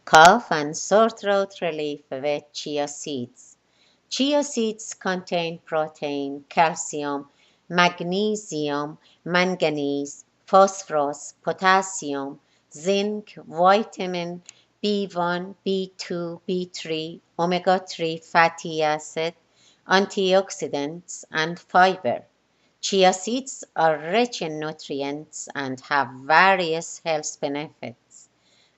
Cough and sore throat relief with chia seeds. Chia seeds contain protein, calcium, magnesium, manganese, phosphorus, potassium, zinc, vitamin B1, B2, B3, omega 3 fatty acid, antioxidants, and fiber. Chia seeds are rich in nutrients and have various health benefits.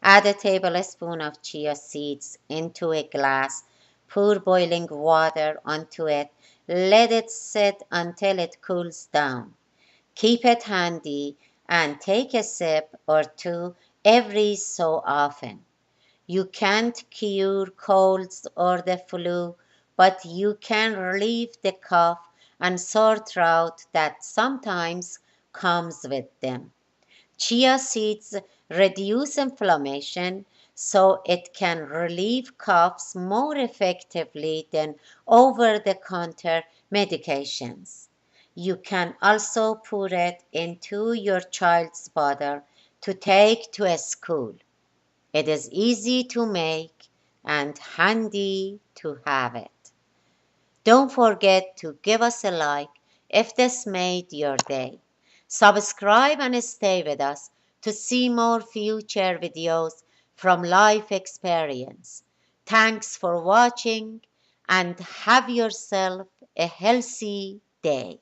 Add a tablespoon of chia seeds into a glass, pour boiling water onto it, let it sit until it cools down. Keep it handy and take a sip or two every so often. You can't cure colds or the flu, but you can relieve the cough and sore throat that sometimes comes with them. Chia seeds reduce inflammation so it can relieve coughs more effectively than over the counter medications. You can also put it into your child's bottle to take to school. It is easy to make and handy to have it. Don't forget to give us a like if this made your day. Subscribe and stay with us to see more future videos from life experience. Thanks for watching and have yourself a healthy day.